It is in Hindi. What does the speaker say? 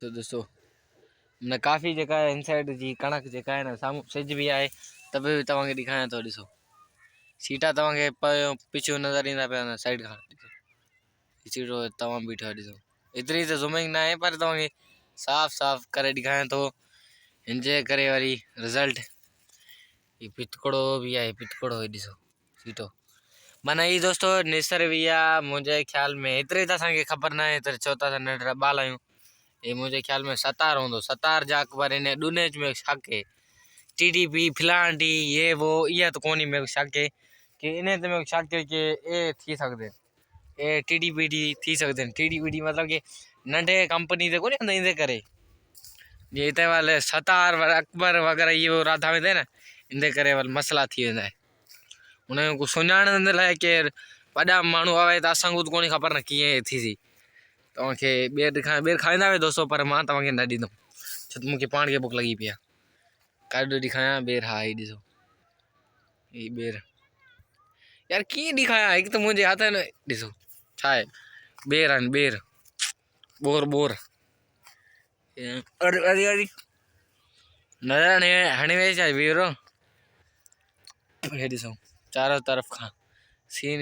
तो दोस्तों मैंने काफ़ी जगह इनसाइड जी कणक जेका है ना साम्हूं सिज भी आहे तब भी तव्हांखे ॾेखारियां थो। ॾिसो सीटा तव्हांखे पिछू नज़र ईंदा पिया न साइड खां। सीटो तव्हां बीठो ॾिसो एतिरी त ज़ूमिंग न आहे पर तव्हांखे साफ़ साफ़ करे ॾेखारियां थो। हिनजे करे वरी रिज़ल्ट ही पितकड़ो भी आहे। पितकड़ो ही ॾिसो सीटो माना ही दोस्तों निसर भी आहे मुंहिंजे ख्याल में। एतिरी त असांखे ख़बर न आहे त छो त असां नंढड़ा ॿाल आहियूं। ये मुझे ख्याल में सतार होंदो सतार जा अखबार इन दुनेज में शाके टीडीपी फिलांटी ये वो ये तो कोनी में शाके कि इन्हें तो में शाके के ए थी सकते ए टीडीपी थी सकते हैं। टीडीपी मतलब कि नंढे कंपनी से कोनी इंदे करे ये इतने वाले सतार अकबर वगैरह ये वो राधा में थे ना इंदे करे वाल मसला थी वेंदा है। उन्हें को सुञाणण लाइ के वॾा माण्हू आवे त असांखे त कोनी ख़बर न कीअं थी तव्हांखे ॿेर खाईंदा हुआ दोस्तों पर मां तव्हांखे न ॾींदुमि छो त मूंखे पाण खे बुख लगी पई आहे। काॾो ॾेखारियां ॿेर हा ही ॾिसो ही ॿेर यार कीअं ॾेखारियां हिकु त मुंहिंजे हथ में ॾिसो छा आहे ॿेर आहिनि ॿेर बोर बोर अरे अरे अरे नज़र हणी वई छा वीरो हे ॾिसो चारों तरफ़ खां सीन